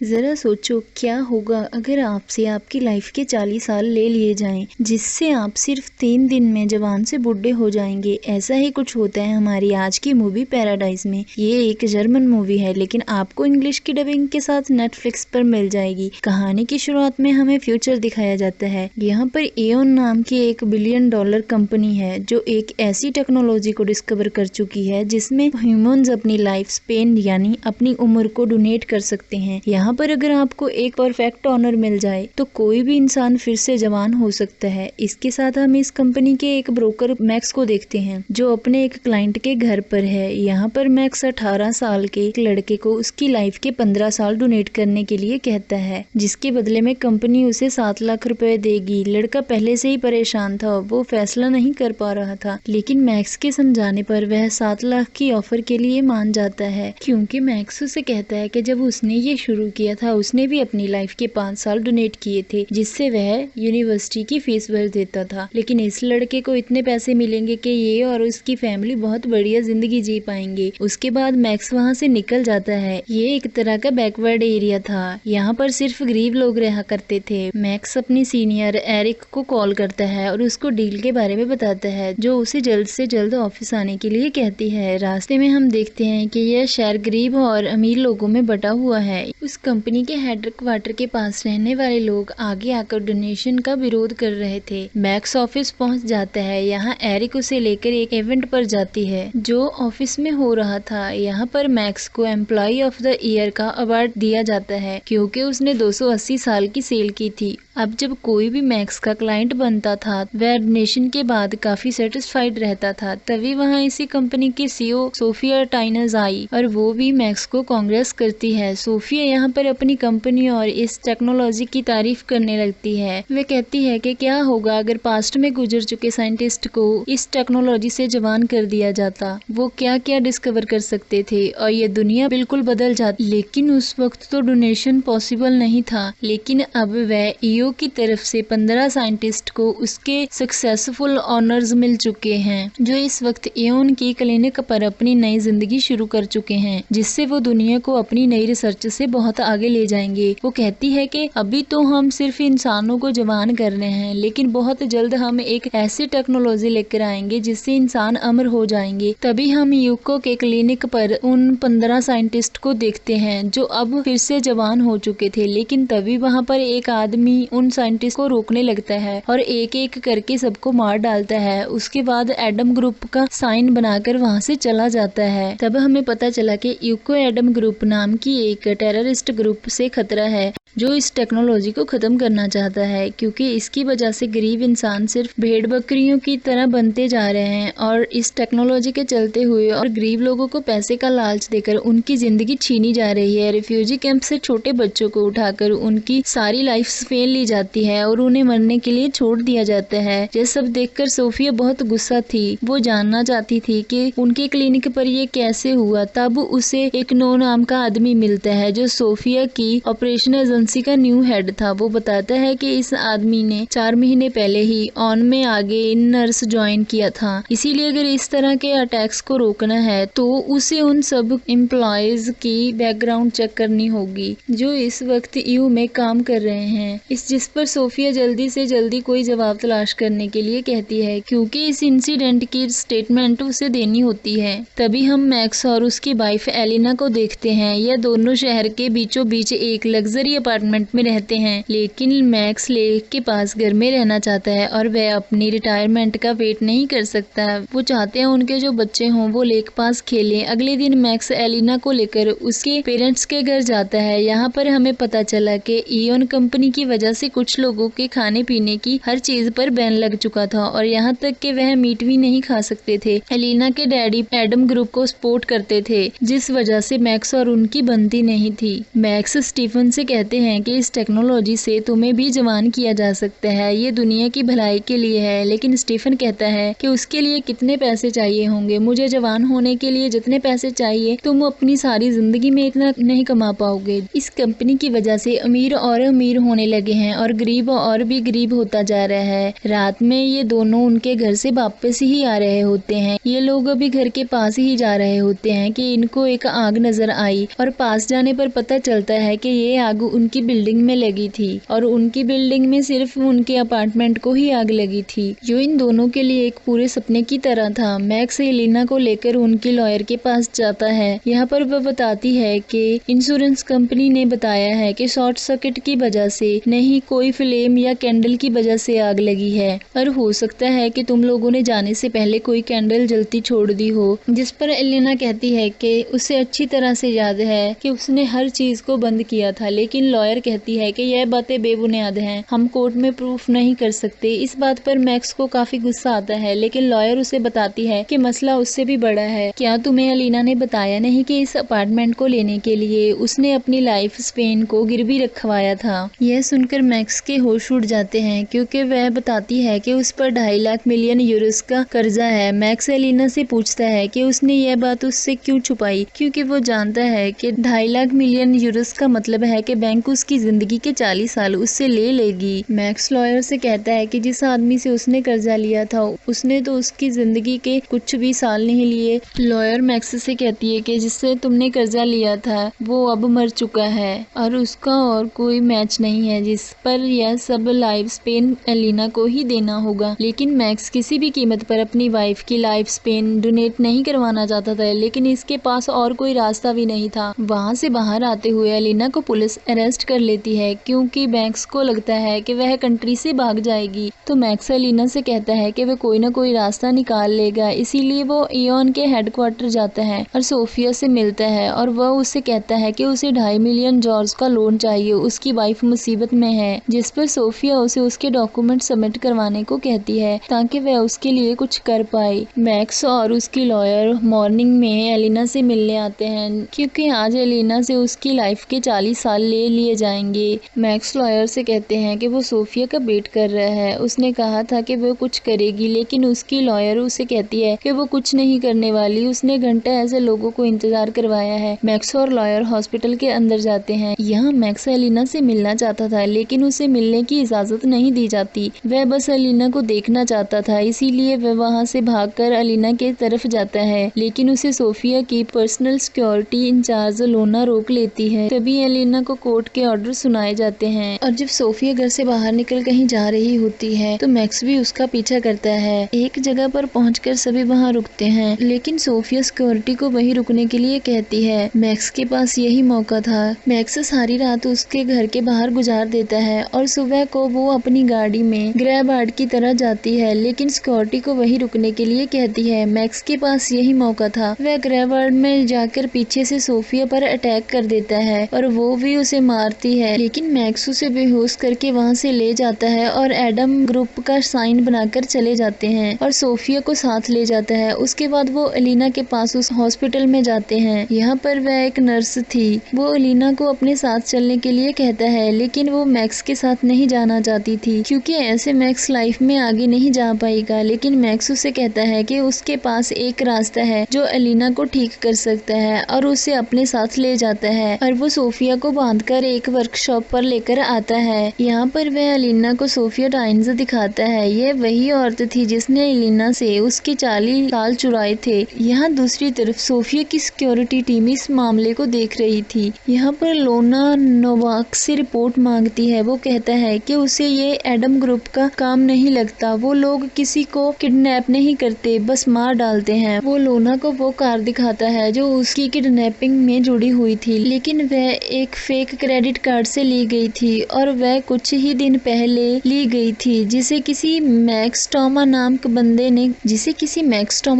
जरा सोचो क्या होगा अगर आपसे आपकी लाइफ के 40 साल ले लिए जाएं, जिससे आप सिर्फ 3 दिन में जवान से बूढ़े हो जाएंगे। ऐसा ही कुछ होता है हमारी आज की मूवी पैराडाइज में। ये एक जर्मन मूवी है, लेकिन आपको इंग्लिश की डबिंग के साथ नेटफ्लिक्स पर मिल जाएगी। कहानी की शुरुआत में हमें फ्यूचर दिखाया जाता है। यहाँ पर एओन नाम की एक $1 बिलियन कंपनी है जो एक ऐसी टेक्नोलॉजी को डिस्कवर कर चुकी है जिसमें ह्यूमंस अपनी लाइफ स्पेन यानी अपनी उम्र को डोनेट कर सकते हैं। यहाँ पर अगर आपको एक परफेक्ट ऑनर मिल जाए तो कोई भी इंसान फिर से जवान हो सकता है। इसके साथ हम इस कंपनी के एक ब्रोकर मैक्स को देखते हैं जो अपने एक क्लाइंट के घर पर है। यहाँ पर मैक्स 18 साल के एक लड़के को उसकी लाइफ के 15 साल डोनेट करने के लिए कहता है, जिसके बदले में कंपनी उसे 7 लाख रुपए देगी। लड़का पहले से ही परेशान था, वो फैसला नहीं कर पा रहा था, लेकिन मैक्स के समझाने पर वह 7 लाख की ऑफर के लिए मान जाता है, क्योंकि मैक्स उसे कहता है कि जब उसने ये शुरू किया था उसने भी अपनी लाइफ के 5 साल डोनेट किए थे, जिससे वह यूनिवर्सिटी की फीस भर देता था। लेकिन इस लड़के को इतने पैसे मिलेंगे कि ये और उसकी फैमिली बहुत बढ़िया जिंदगी जी पाएंगे। उसके बाद मैक्स वहाँ से निकल जाता है। ये एक तरह का बैकवर्ड एरिया था, यहाँ पर सिर्फ गरीब लोग रहा करते थे। मैक्स अपनी सीनियर एरिक को कॉल करता है और उसको डील के बारे में बताता है, जो उसे जल्द से जल्द ऑफिस आने के लिए कहती है। रास्ते में हम देखते हैं कि यह शहर गरीब और अमीर लोगों में बटा हुआ है। उस कंपनी के हेडक्वार्टर के पास रहने वाले लोग आगे आकर डोनेशन का विरोध कर रहे थे। मैक्स ऑफिस पहुंच जाता है। यहाँ एरिक उसे लेकर एक इवेंट पर जाती है जो ऑफिस में हो रहा था। यहाँ पर मैक्स को एम्प्लॉय ऑफ द ईयर का अवार्ड दिया जाता है क्योंकि उसने 280 साल की सेल की थी। अब जब कोई भी मैक्स का क्लाइंट बनता था वह डोनेशन के बाद काफी सेटिस्फाइड रहता था। तभी वहाँ इसी कंपनी की सीईओ सोफिया टाइनर्स आई और वो भी मैक्स को कांग्रेस करती है। सोफिया यहाँ पर अपनी कंपनी और इस टेक्नोलॉजी की तारीफ करने लगती है। वे कहती है कि क्या होगा अगर पास्ट में गुजर चुके साइंटिस्ट को इस टेक्नोलॉजी से जवान कर दिया जाता, वो क्या क्या डिस्कवर कर सकते थे और ये दुनिया बिल्कुल बदल जाती। लेकिन उस वक्त तो डोनेशन पॉसिबल नहीं था, लेकिन अब वह ईओ की तरफ से 15 साइंटिस्ट को उसके सक्सेसफुल ऑनर्स मिल चुके हैं, जो इस वक्त एओन की क्लिनिक पर अपनी नई जिंदगी शुरू कर चुके हैं, जिससे वो दुनिया को अपनी नई रिसर्च से बहुत आगे ले जाएंगे। वो कहती है कि अभी तो हम सिर्फ इंसानों को जवान कर रहे हैं, लेकिन बहुत जल्द हम एक ऐसी टेक्नोलॉजी लेकर आएंगे जिससे इंसान अमर हो जाएंगे। तभी हम यूको के क्लिनिक पर उन 15 साइंटिस्ट को देखते हैं जो अब फिर से जवान हो चुके थे। लेकिन तभी वहाँ पर एक आदमी उन साइंटिस्ट को रोकने लगता है और एक एक करके सबको मार डालता है। उसके बाद एडम ग्रुप का साइन बनाकर वहाँ से चला जाता है। तब हमें पता चला कि यूको एडम ग्रुप नाम की एक टेररिस्ट ग्रुप से खतरा है जो इस टेक्नोलॉजी को खत्म करना चाहता है, क्योंकि इसकी वजह से गरीब इंसान सिर्फ भेड़ बकरियों की तरह बनते जा रहे हैं और इस टेक्नोलॉजी के चलते हुए और गरीब लोगों को पैसे का लालच देकर उनकी जिंदगी छीनी जा रही है। रिफ्यूजी कैंप से छोटे बच्चों को उठाकर उनकी सारी लाइफ स्पेन ली जाती है और उन्हें मरने के लिए छोड़ दिया जाता है। ये सब देखकर सोफिया बहुत गुस्सा थी। वो जानना चाहती थी कि उनके क्लिनिक पर ये कैसे हुआ। तब उसे एक नो नाम का आदमी मिलता है जो सोफिया की ऑपरेशन एजेंसी का न्यू हेड था। वो बताता है कि इस आदमी ने 4 महीने पहले ही ऑन में आगे नर्स ज्वाइन किया था, इसीलिए अगर इस तरह के अटैक्स को रोकना है तो उसे उन सब एम्प्लॉयज की बैकग्राउंड चेक करनी होगी जो इस वक्त ईयू में काम कर रहे हैं। जिस पर सोफिया जल्दी से जल्दी कोई जवाब तलाश करने के लिए कहती है, क्योंकि इस इंसिडेंट की स्टेटमेंट उसे देनी होती है। तभी हम मैक्स और उसकी वाइफ एलिना को देखते हैं। यह दोनों शहर के बीचों बीच एक लग्जरी अपार्टमेंट में रहते हैं, लेकिन मैक्स लेक के पास घर में रहना चाहता है और वह अपनी रिटायरमेंट का वेट नहीं कर सकता। वो चाहते हैं उनके जो बच्चे हों वो लेक पास खेलें। अगले दिन मैक्स एलिना को लेकर उसके पेरेंट्स के घर जाता है। यहाँ पर हमें पता चला कि ईओन कंपनी की वजह से कुछ लोगों के खाने पीने की हर चीज पर बैन लग चुका था और यहाँ तक कि वह मीट भी नहीं खा सकते थे। एलिना के डैडी एडम ग्रुप को सपोर्ट करते थे, जिस वजह से मैक्स और उनकी बनती नहीं थी। मैक्स स्टीफन से कहते हैं कि इस टेक्नोलॉजी से तुम्हें भी जवान किया जा सकता है, ये दुनिया की भलाई के लिए है। लेकिन स्टीफन कहता है कि उसके लिए कितने पैसे चाहिए होंगे। मुझे जवान होने के लिए जितने पैसे चाहिए तुम अपनी सारी जिंदगी में इतना नहीं कमा पाओगे। इस कंपनी की वजह से अमीर और अमीर होने लगे हैं और गरीब और भी गरीब होता जा रहा है। रात में ये दोनों उनके घर से वापस ही आ रहे होते हैं। ये लोग अभी घर के पास ही जा रहे होते हैं कि इनको एक आग नजर आई और पास जाने पर पता चलता है कि ये आग उनकी बिल्डिंग में लगी थी और उनकी बिल्डिंग में सिर्फ उनके अपार्टमेंट को ही आग लगी थी, जो इन दोनों के लिए एक पूरे सपने की तरह था। मैक्स एलिना को लेकर उनकी लॉयर के पास जाता है। यहाँ पर वह बताती है कि इंश्योरेंस कंपनी ने बताया है कि शॉर्ट सर्किट की वजह से नहीं, कोई फ्लेम या कैंडल की वजह से आग लगी है और हो सकता है कि तुम लोगों ने जाने से पहले कोई कैंडल जलती छोड़ दी हो। जिस पर एलिना कहती है कि उसे अच्छी तरह से याद है कि उसने हर चीज को बंद किया था, लेकिन लॉयर कहती है कि यह बातें बेबुनियाद हैं, हम कोर्ट में प्रूफ नहीं कर सकते। इस बात पर मैक्स को काफी गुस्सा आता है, लेकिन लॉयर उसे बताती है कि मसला उससे भी बड़ा है। क्या तुम्हें एलिना ने बताया नहीं कि इस अपार्टमेंट को लेने के लिए उसने अपनी लाइफ स्पेन को गिरवी रखवाया था। यह सुनकर मैक्स के होश उड़ जाते हैं, क्योंकि वह बताती है कि उस पर 2.5 लाख मिलियन यूरोस का कर्जा है। मैक्स एलिना से पूछता है कि उसने यह बात उससे क्यों छुपाई, क्योंकि वो जानता है कि 2.5 लाख मिलियन यूरोस का मतलब है कि बैंक उसकी जिंदगी के 40 साल उससे ले लेगी। मैक्स लॉयर से कहता है कि जिस आदमी से उसने कर्जा लिया था उसने तो उसकी जिंदगी के कुछ भी साल नहीं लिए। लॉयर मैक्स से कहती है कि जिससे तुमने कर्जा लिया था वो अब मर चुका है और उसका और कोई मैच नहीं है, जिस पर यह सब लाइफ स्पेन एलिना को ही देना होगा। लेकिन मैक्स किसी भी कीमत पर अपनी वाइफ की लाइफ स्पेन डोनेट नहीं करवाना चाहता था, लेकिन इसके पास और कोई रास्ता भी नहीं था। वहाँ से बाहर आते हुए एलिना को पुलिस अरेस्ट कर लेती है, क्योंकि मैक्स को लगता है कि वह कंट्री से भाग जाएगी। तो मैक्स एलिना से कहता है कि वह कोई ना कोई रास्ता निकाल लेगा, इसीलिए वो इयॉन के हेडक्वार्टर जाता है और सोफिया से मिलता है और वह उससे कहता है कि उसे 2.5 मिलियन जॉर्ज का लोन चाहिए, उसकी वाइफ मुसीबत में है। जिस पर सोफिया उसे उसके डॉक्यूमेंट सबमिट करवाने को कहती है ताकि वह उसके लिए कुछ कर पाए। मैक्स और उसकी लॉयर मॉर्निंग में एलिना से मिलने आते हैं, क्योंकि आज एलिना से उसकी लाइफ के 40 साल ले लिए जाएंगे। मैक्स लॉयर से कहते हैं कि वो सोफिया का वेट कर रहा है, उसने कहा था कि वो कुछ करेगी, लेकिन उसकी लॉयर उसे कहती है कि वो कुछ नहीं करने वाली, उसने घंटे ऐसे लोगों को इंतजार करवाया है। मैक्स और लॉयर हॉस्पिटल के अंदर जाते हैं। यहाँ मैक्स एलिना से मिलना चाहता था, लेकिन उसे मिलने की इजाजत नहीं दी जाती। वह बस एलिना को देखना चाहता था, इसीलिए वह वहाँ से भागकर एलिना के तरफ जाता है, लेकिन उसे सोफिया की पर्सनल सिक्योरिटी इंचार्ज लोना रोक लेती है। तभी एलिना को कोर्ट के ऑर्डर सुनाए जाते हैं और जब सोफिया घर से बाहर निकल कहीं जा रही होती है तो मैक्स भी उसका पीछा करता है। एक जगह पर पहुंचकर सभी वहां रुकते हैं, लेकिन सोफिया सिक्योरिटी को वहीं रुकने के लिए कहती है। मैक्स के पास यही मौका था। मैक्स सारी रात उसके घर के बाहर गुजार देता है और सुबह को वो अपनी गाड़ी में ग्रैब आर्ट की तरह जाती है, लेकिन सिक्योरिटी को वहीं रुकने के लिए कहती है। मैक्स के पास यही मौका था। वह ग्रैब आर्ट में जाकर पीछे से सोफिया पर अटैक कर देता है और वो भी उसे मारती है, लेकिन मैक्स उसे बेहोश करके वहाँ से ले जाता है और एडम ग्रुप का साइन बनाकर चले जाते हैं और सोफिया को साथ ले जाता है। उसके बाद वो एलिना के पास उस हॉस्पिटल में जाते हैं। यहाँ पर वह एक नर्स थी। वो एलिना को अपने साथ चलने के लिए कहता है, लेकिन वो मैक्स के साथ नहीं जाना चाहती थी, क्योंकि ऐसे मैक्स लाइफ में आगे नहीं जा पाएगा। लेकिन मैक्स उसे कहता है कि उसके पास एक रास्ता है जो एलिना को ठीक कर सकता है और उसे अपने साथ ले जाता है और वो सोफिया को बांधकर एक वर्कशॉप पर लेकर आता है। यहाँ पर वह एलिना को सोफिया टाइन्स दिखाता है। यह वही औरत थी जिसने एलिना से उसके 40 साल चुराए थे। यहाँ दूसरी तरफ सोफिया की सिक्योरिटी टीम इस मामले को देख रही थी। यहाँ पर लोना नोवाक से रिपोर्ट मांगती है। वो कहता है कि उसे ये एडम ग्रुप का काम नहीं लगता। वो लोग किसी को किडनैप नहीं करते, बस मार डालते हैं। वो लोना को वो कार दिखाता है जो उसकी किडनैपिंग में जुड़ी हुई थी, लेकिन वह एक फेक क्रेडिट कार्ड से ली गई थी और वह कुछ ही दिन पहले ली गई थी, जिसे किसी मैक्स टॉमा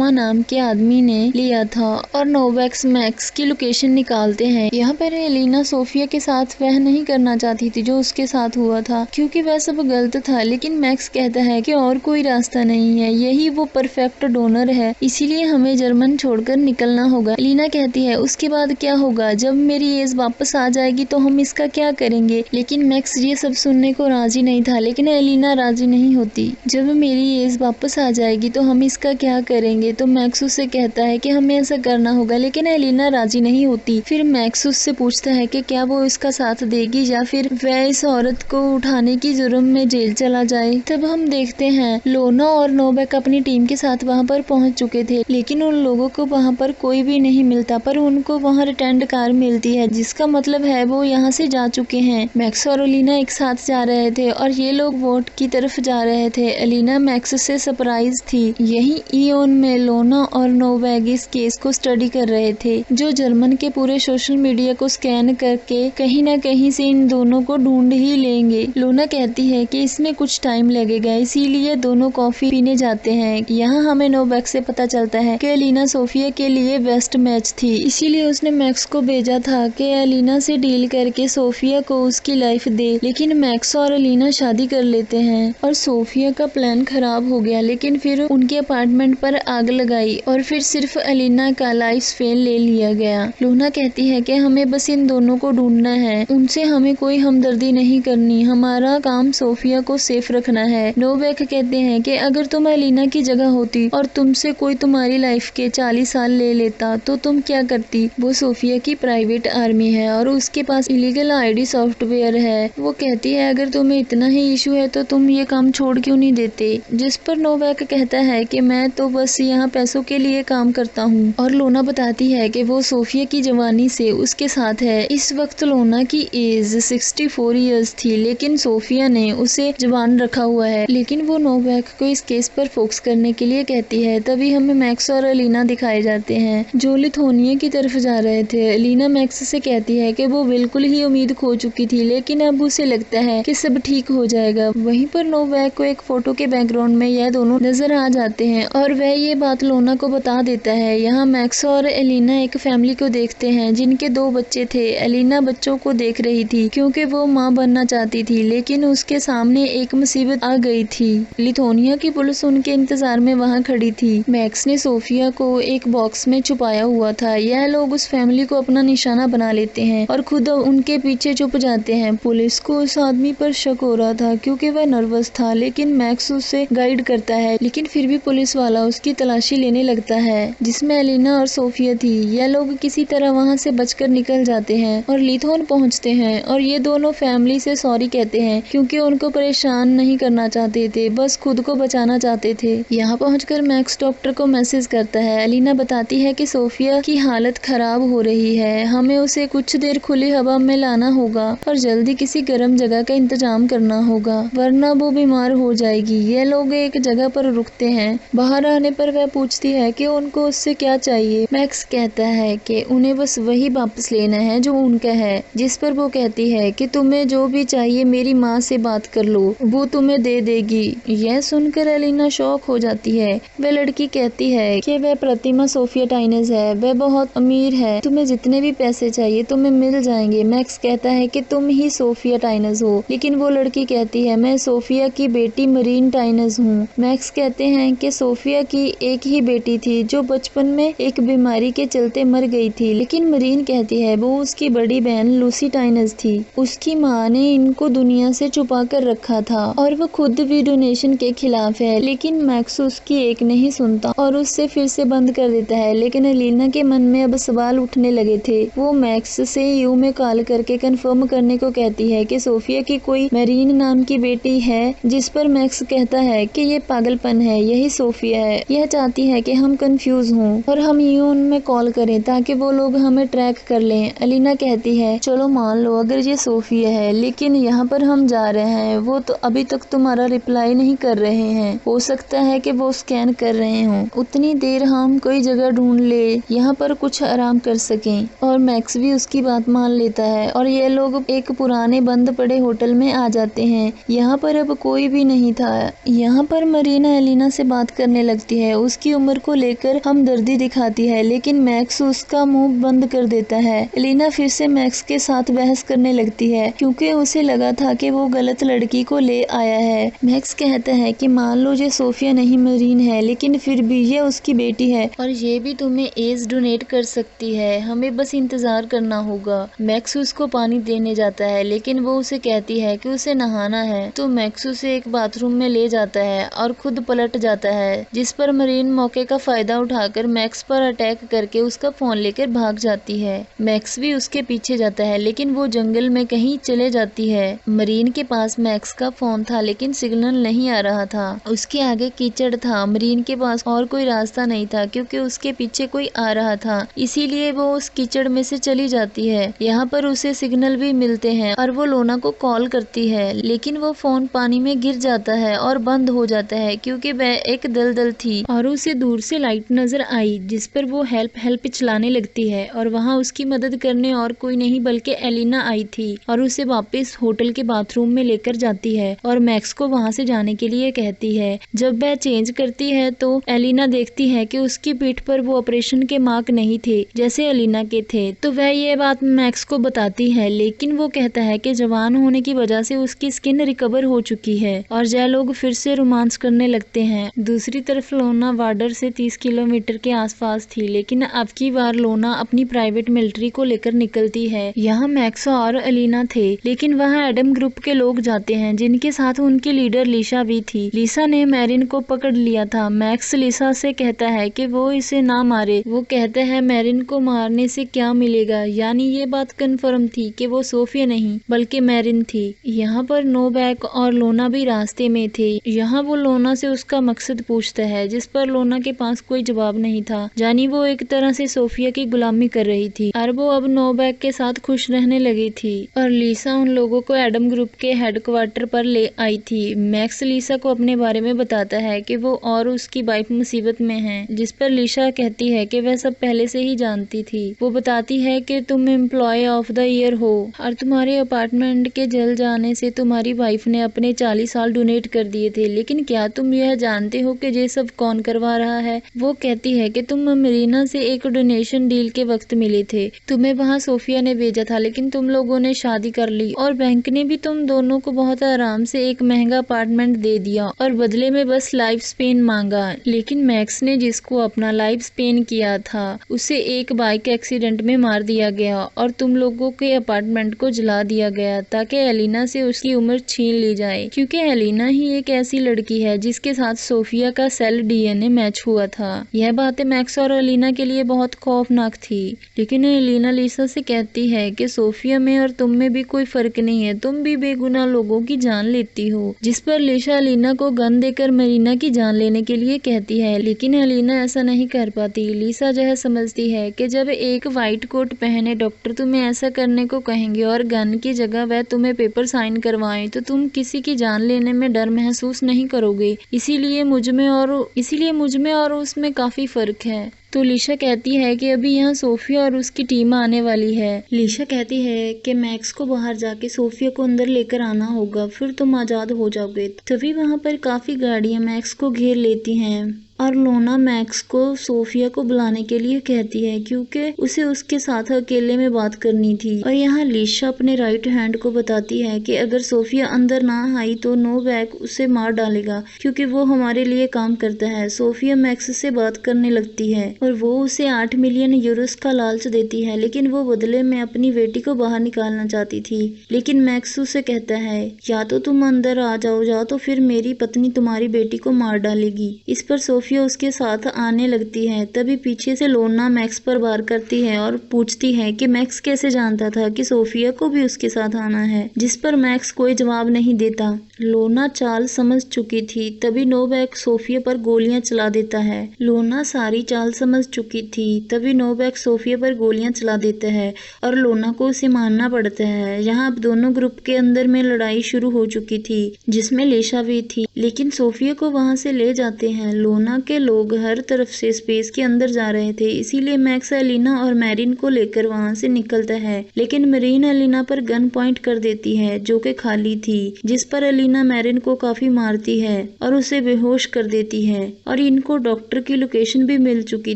नाम के आदमी ने लिया था। और नोवैक्स मैक्स की लोकेशन निकालते हैं। यहाँ पर एलिना सोफिया के साथ वह नहीं करना चाहती थी जो उसके साथ हुआ था, क्योंकि वह सब गलत था, लेकिन मैक्स कहता है कि और कोई रास्ता नहीं है, यही वो परफेक्ट डोनर है, इसीलिए हमें जर्मन छोड़कर निकलना होगा। एलिना कहती है, उसके बाद क्या होगा? जब मेरी एज वापस आ जाएगी तो हम इसका क्या करेंगे? लेकिन मैक्स ये सब सुनने को राजी नहीं था, लेकिन एलिना राजी नहीं होती। जब मेरी एज वापस आ जाएगी तो हम इसका क्या करेंगे? तो मैक्स उससे कहता है कि हमें ऐसा करना होगा, लेकिन एलिना राजी नहीं होती। फिर मैक्स उससे पूछता है कि क्या वो इसका साथ देगी या फिर वह इस औरत को उठाने की जुर्म में जेल चला जाए। तब हम देखते हैं लोना और नोबैक अपनी टीम के साथ वहाँ पर पहुँच चुके थे, लेकिन उन लोगों को वहाँ पर कोई भी नहीं मिलता, पर उनको वहाँ रिटर्न कार मिलती है जिसका मतलब है वो यहाँ से जा चुके हैं। मैक्स और अलीना एक साथ जा रहे थे और ये लोग वोट की तरफ जा रहे थे। अलीना मैक्स से सरप्राइज थी। यही इयोन में लोना और नोवैक इस केस को स्टडी कर रहे थे, जो जर्मन के पूरे सोशल मीडिया को स्कैन करके कहीं ना कहीं से इन दोनों को ढूंढ ही लेंगे। लोना कहती है कि इसमें कुछ टाइम लगेगा, इसीलिए दोनों कॉफी पीने जाते हैं। यहाँ हमें नोवैक से पता चलता है कि अलीना सोफिया के लिए बेस्ट मैच थी, इसीलिए उसने मैक्स को भेजा था कि अलीना से डील करके सोफिया को उसकी लाइफ दे। लेकिन मैक्स और अलीना शादी कर लेते हैं और सोफिया का प्लान खराब हो गया। लेकिन फिर उनके अपार्टमेंट पर आग लगाई और फिर सिर्फ अलीना का लाइफ स्पेन ले लिया गया। लूना कहती है कि हमें बस इन दोनों को ढूंढना है, उनसे हमें कोई हमदर्दी नहीं करनी, हमारा काम सोफिया को सेफ रखना है। नोवैक कहते हैं कि अगर तुम अलीना की जगह होती और तुमसे कोई तुम्हारी लाइफ के 40 साल ले लेता तो तुम क्या करती? वो सोफिया की प्राइवेट आर्मी है और उसके पास इलीगल आईडी सॉफ्टवेयर है। वो कहती है अगर तुम्हें इतना ही इशू है तो तुम ये काम छोड़ क्यों नहीं देते? जिस पर नोवैक कहता है कि मैं तो बस यहाँ पैसों के लिए काम करता हूँ। और लोना बताती है कि वो सोफिया की जवानी से उसके साथ है। इस वक्त लोना की एज 64 इयर्स थी, लेकिन सोफिया ने उसे जवान रखा हुआ है। लेकिन वो नोवैक को इस केस पर फोकस करने के लिए कहती है। तभी हमें मैक्स और अलीना दिखाए जाते हैं जो लिथुआनिया की तरफ जा रहे थे। अलीना मैक्स से कहती है कि वो बिल्कुल ही उम्मीद खो चुकी थी, लेकिन अब उसे लगता है कि सब ठीक हो जाएगा। वहीं पर नोवैक को एक फोटो के बैकग्राउंड में यह दोनों नजर आ जाते हैं और वह ये बात लोना को बता देता है। यहाँ मैक्स और एलिना एक फैमिली को देखते हैं जिनके 2 बच्चे थे। एलिना बच्चों को देख रही थी क्योंकि वो माँ बनना चाहती थी, लेकिन उसके सामने एक मुसीबत आ गई थी। लिथुआनिया की पुलिस उनके इंतजार में वहाँ खड़ी थी। मैक्स ने सोफिया को एक बॉक्स में छुपाया हुआ था। यह लोग उस फैमिली को अपना निशाना बना लेते हैं और खुद उनके पीछे छुप जाते हैं। पुलिस को उस आदमी पर शक हो रहा था क्योंकि वह नर्वस था, लेकिन मैक्स उसे गाइड करता है। लेकिन फिर भी पुलिस वाला उसकी तलाशी लेने लगता है जिसमें एलिना और सोफिया थी। यह लोग किसी तरह वहाँ से बचकर निकल जाते हैं और लिथुआन पहुँचते हैं और ये दोनों फैमिली से सॉरी कहते हैं क्योंकि उनको परेशान नहीं करना चाहते थे, बस खुद को बचाना चाहते थे। यहाँ पहुँचकर मैक्स डॉक्टर को मैसेज करता है। एलिना बताती है कि सोफिया की हालत खराब हो रही है, हमें उसे कुछ देर खुली हवा में लाना होगा और जल्दी किसी गर्म जगह का इंतजाम करना होगा, वरना वो बीमार हो जाएगी। ये लोग एक जगह पर रुकते हैं। बाहर आने पर वह पूछती है कि उनको उससे क्या चाहिए। मैक्स कहता है कि उन्हें बस वही वापस लेना है जो उनका है, जिस पर वो कहती है कि तुम्हें जो भी चाहिए मेरी माँ से बात कर लो, वो तुम्हें दे देगी। यह सुनकर एलिना शॉक हो जाती है। वह लड़की कहती है कि वह प्रतिमा सोफिया टाइनस है, वह बहुत अमीर है, तुम्हें जितने भी पैसे चाहिए तुम्हें मिल जाएंगे। मैक्स कहता है कि तुम ही सोफिया टाइनस हो, लेकिन वो लड़की कहती है मैं सोफिया की बेटी मरीन टाइनस हूँ। मैक्स कहते हैं कि सोफिया की एक ही बेटी थी जो बचपन में एक बीमारी के चलते मर गई थी, लेकिन मरीन कहती है वो उसकी बड़ी बहन लूसी टाइनस थी। उसकी माँ ने इनको दुनिया से छुपा कर रखा था और वो खुद भी डोनेशन के खिलाफ है, लेकिन मैक्स उसकी एक नहीं सुनता और उससे फिर से बंद कर देता है। लेकिन एलिना के मन में अब सवाल उठने लगे थे। वो मैक्स से यू में कॉल करके कंफर्म करने को कहती है कि सोफिया की कोई मरीन नाम की बेटी है, जिस पर मैक्स कहता है कि ये पागलपन है, यही सोफिया है। यह चाहती है कि हम कंफ्यूज हों और हम यून में कॉल करें ताकि वो लोग हमें ट्रैक कर लें। एलिना कहती है चलो मान लो अगर ये सोफिया है, लेकिन यहाँ पर हम जा रहे हैं, वो तो अभी तक तुम्हारा रिप्लाई नहीं कर रहे हैं, हो सकता है कि वो स्कैन कर रहे हों। उतनी देर हम कोई जगह ढूंढ ले यहाँ पर कुछ आराम कर सकें। और मैक्स भी उसकी बात मान लेता है और ये लोग एक पुराने बंद पड़े होटल में आ जाते हैं। यहाँ पर अब कोई भी नहीं था। यहाँ पर मरीना एलिना से बात करने लगती है, उसकी उम्र को लेकर हमदर्दी दिखाती है, लेकिन मैक्स उसका मुंह बंद कर देता है। एलिना फिर से मैक्स के साथ बहस करने लगती है क्योंकि उसे लगा था कि वो गलत लड़की को ले आया है। मैक्स कहता है कि मान लो ये सोफिया नहीं मरीन है, लेकिन फिर भी ये उसकी बेटी है और ये भी तुम्हें एज डोनेट कर सकती है, हमें बस इंतजार करना होगा। मैक्स उसको पानी देने जाता है, लेकिन वो उसे कहती है कि उसे नहाना है, तो मैक्स उसे एक बाथरूम में ले जाता है और खुद पलट जाता है, जिस पर मरीन मौके का फायदा उठाकर मैक्स पर अटैक करके उसका फोन लेकर भाग जाती है। मैक्स भी उसके पीछे जाता है, लेकिन वो जंगल में कहीं चले जाती है। मरीन के पास मैक्स का फोन था, लेकिन सिग्नल नहीं आ रहा था। उसके आगे कीचड़ था। मरीन के पास और कोई रास्ता नहीं था क्योंकि उसके पीछे कोई आ रहा था, इसीलिए वो उस कीचड़ में से चली चली जाती है। यहाँ पर उसे सिग्नल भी मिलते हैं और वो लोना को कॉल करती है, लेकिन वो फोन पानी में गिर जाता है और बंद हो जाता है क्योंकि वह एक दलदल थी और उसे दूर से लाइट नजर आई जिस पर वो हेल्प हेल्प चिल्लाने लगती है और वहाँ उसकी मदद करने और कोई नहीं बल्कि एलिना आई थी और उसे वापस होटल के बाथरूम में लेकर जाती है और मैक्स को वहाँ से जाने के लिए कहती है। जब वह चेंज करती है तो एलिना देखती है कि उसकी पीठ पर वो ऑपरेशन के मार्क नहीं थे जैसे एलिना के थे, तो वह ये बात मैक्स को बताती है, लेकिन वो कहता है कि जवान होने की वजह से उसकी स्किन रिकवर हो चुकी है और जय लोग फिर से रोमांस करने लगते हैं। दूसरी तरफ लोना वार्डर से 30 किलोमीटर के आसपास थी, लेकिन अब की बार लोना अपनी प्राइवेट मिलिट्री को लेकर निकलती है। यहाँ मैक्स और एलिना थे, लेकिन वहाँ एडम ग्रुप के लोग जाते हैं जिनके साथ उनकी लीडर लिसा भी थी। लिसा ने मैरिन को पकड़ लिया था। मैक्स लिसा से कहता है कि वो इसे ना मारे। वो कहता है मैरिन को मारने से क्या मिलेगा, यानी ये बात कंफर्म थी कि वो सोफिया नहीं बल्कि मैरिन थी। यहाँ पर नोवैक और लोना भी रास्ते में थे। यहाँ वो लोना से उसका मकसद पूछता है, जिस पर लोना के पास कोई जवाब नहीं था, यानी वो एक तरह से सोफिया की गुलामी कर रही थी और वो अब नोवैक के साथ खुश रहने लगी थी। और लिसा उन लोगों को एडम ग्रुप के हेडक्वार्टर पर ले आई थी। मैक्स लिसा को अपने बारे में बताता है कि वो और उसकी वाइफ मुसीबत में हैं, जिस पर लिसा कहती है कि वह सब पहले से ही जानती थी। वो बताती है कि तुम एम्प्लॉय ऑफ द ईयर हो और तुम्हारे अपार्टमेंट के जल जाने से तुम्हारी वाइफ ने अपने 40 साल डोनेट कर दिए थे, लेकिन क्या तुम यह जानते हो कि ये सब कौन करवा रहा है? वो कहती है कि तुम मरीना से एक डोनेशन डील के वक्त मिले थे, तुम्हें वहाँ सोफिया ने भेजा था, लेकिन तुम लोगों ने शादी कर ली और बैंक ने भी तुम दोनों को बहुत आराम से एक महंगा अपार्टमेंट दे दिया और बदले में बस लाइफ स्पेन मांगा। लेकिन मैक्स ने जिसको अपना लाइफ स्पेन किया था उसे एक बाइक एक्सीडेंट में मार दिया गया और तुम लोगों के अपार्टमेंट को जला दिया गया ताकि एलिना से उसकी उम्र छीन ली जाए, क्योंकि एलिना ही एक ऐसी लड़की है जिसके साथ सोफिया का सेल डीएनए मैच हुआ था। यह बातें मैक्स और एलिना के लिए बहुत खौफनाक थी, लेकिन एलिना लिसा से कहती है कि सोफिया में और तुम में भी कोई फर्क नहीं है, तुम भी बेगुनाह लोगों की जान लेती हो। जिस पर लिसा एलिना को गन देकर मरीना की जान लेने के लिए कहती है, लेकिन एलिना ऐसा नहीं कर पाती। लिसा जो है समझती है कि जब एक व्हाइट कोट पहने डॉक्टर तुम्हें ऐसा करने को कहेंगे और गन की जगह वह तुम्हें पेपर साइन करवाएं तो तुम किसी की जान लेने में डर महसूस नहीं करोगे। इसीलिए मुझ में और उसमें काफी फर्क है। तो लिसा कहती है कि अभी यहाँ सोफिया और उसकी टीम आने वाली है। लिसा कहती है कि मैक्स को बाहर जाके सोफिया को अंदर लेकर आना होगा, फिर तुम आजाद हो जाओगे। तभी वहाँ पर काफी गाड़ियाँ मैक्स को घेर लेती हैं और लोना मैक्स को सोफिया को बुलाने के लिए कहती है क्योंकि उसे उसके साथ अकेले में बात करनी थी। और यहाँ लिसा अपने राइट हैंड को बताती है कि अगर सोफिया अंदर ना आई तो नोवैक उसे मार डालेगा क्योंकि वो हमारे लिए काम करता है। सोफिया मैक्स से बात करने लगती है और वो उसे 8 मिलियन यूरोस का लालच देती है, लेकिन वो बदले में अपनी बेटी को बाहर निकालना चाहती थी। लेकिन मैक्स उसे कहता है या तो तुम अंदर आ जाओ या तो फिर मेरी पत्नी तुम्हारी बेटी को मार डालेगी। इस पर सोफिया उसके साथ आने लगती है। तभी पीछे से लोना मैक्स पर वार करती है और पूछती है कि मैक्स कैसे जानता था कि सोफिया को भी उसके साथ आना है, जिस पर मैक्स कोई जवाब नहीं देता। लोना चाल समझ चुकी थी। तभी नोवैक सोफिया पर गोलियां चला देता है। लोना सारी चाल समझ चुकी थी। तभी नोवैक सोफिया पर गोलियां चला देता है और लोना को उसे मारना पड़ता है। यहाँ अब दोनों ग्रुप के अंदर में लड़ाई शुरू हो चुकी थी, जिसमें लिसा भी थी, लेकिन सोफिया को वहां से ले जाते हैं। लोना के लोग हर तरफ से स्पेस के अंदर जा रहे थे, इसीलिए मैक्स एलिना और मैरिन को लेकर वहां से निकलता है, लेकिन मैरिन एलिना पर गन पॉइंट कर देती है जो कि खाली थी, जिस पर एलिना मैरिन को काफी मारती है और उसे बेहोश कर देती है। और इनको डॉक्टर की लोकेशन भी मिल चुकी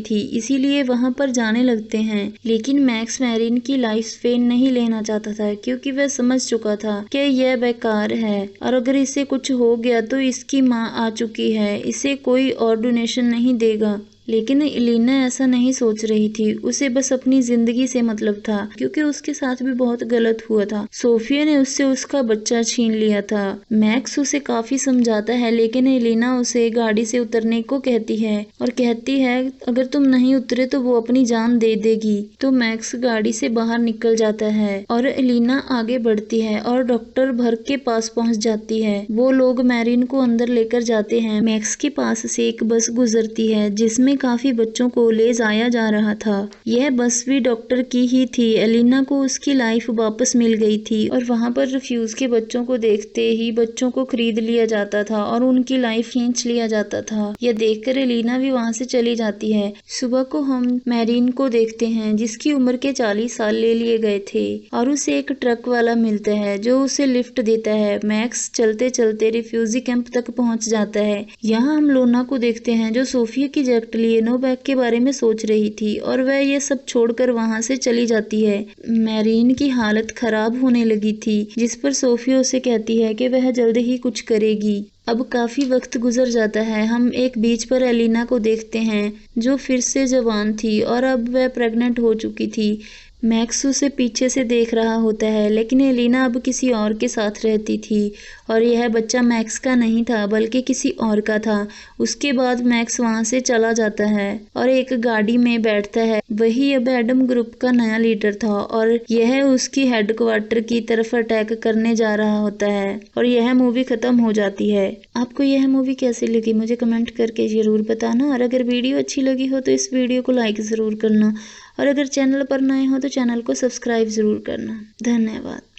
थी, इसीलिए वहां पर जाने लगते हैं। लेकिन मैक्स मैरिन की लाइफ स्पेन नहीं लेना चाहता था क्योंकि वह समझ चुका था कि यह बेकार है और अगर इसे कुछ हो गया तो इसकी माँ आ चुकी है, इसे कोई और डोनेशन नहीं देगा। लेकिन एलिना ऐसा नहीं सोच रही थी, उसे बस अपनी जिंदगी से मतलब था क्योंकि उसके साथ भी बहुत गलत हुआ था। सोफिया ने उससे उसका बच्चा छीन लिया था। मैक्स उसे काफी समझाता है, लेकिन एलिना उसे गाड़ी से उतरने को कहती है और कहती है अगर तुम नहीं उतरे तो वो अपनी जान दे देगी। तो मैक्स गाड़ी से बाहर निकल जाता है और एलिना आगे बढ़ती है और डॉक्टर भर के पास पहुंच जाती है। वो लोग मैरिन को अंदर लेकर जाते हैं। मैक्स के पास से एक बस गुजरती है जिसमें जिसमें काफी बच्चों को ले जाया जा रहा था। यह बस भी डॉक्टर की ही थी। एलिना को उसकी लाइफ वापस मिल गई थी और वहाँ पर रिफ्यूज के बच्चों को देखते ही बच्चों को खरीद लिया जाता था और उनकी लाइफ खींच लिया जाता था। यह देखकर एलिना भी वहाँ से चली जाती है। सुबह को हम मैरीन को देखते हैं जिसकी उम्र के 40 साल ले लिए गए थे और उसे एक ट्रक वाला मिलता है जो उसे लिफ्ट देता है। मैक्स चलते चलते रिफ्यूजी कैंप तक पहुंच जाता है। यहाँ हम लोना को देखते हैं जो सोफिया की जैकेट लिए नो बैग के बारे में सोच रही थी और वह ये सब छोड़कर वहाँ से चली जाती है। मैरीन की हालत खराब होने लगी थी जिस पर सोफिया उसे कहती है कि वह जल्द ही कुछ करेगी। अब काफी वक्त गुजर जाता है। हम एक बीच पर एलिना को देखते हैं जो फिर से जवान थी और अब वह प्रेग्नेंट हो चुकी थी। मैक्स उसे पीछे से देख रहा होता है लेकिन एलिना अब किसी और के साथ रहती थी और यह बच्चा मैक्स का नहीं था बल्कि किसी और का था। उसके बाद मैक्स वहां से चला जाता है और एक गाड़ी में बैठता है। वही अब एडम ग्रुप का नया लीडर था और यह उसकी हेडक्वार्टर की तरफ अटैक करने जा रहा होता है और यह मूवी खत्म हो जाती है। आपको यह मूवी कैसी लगी मुझे कमेंट करके जरूर बताना और अगर वीडियो अच्छी लगी हो तो इस वीडियो को लाइक ज़रूर करना और अगर चैनल पर नए हो तो चैनल को सब्सक्राइब ज़रूर करना। धन्यवाद।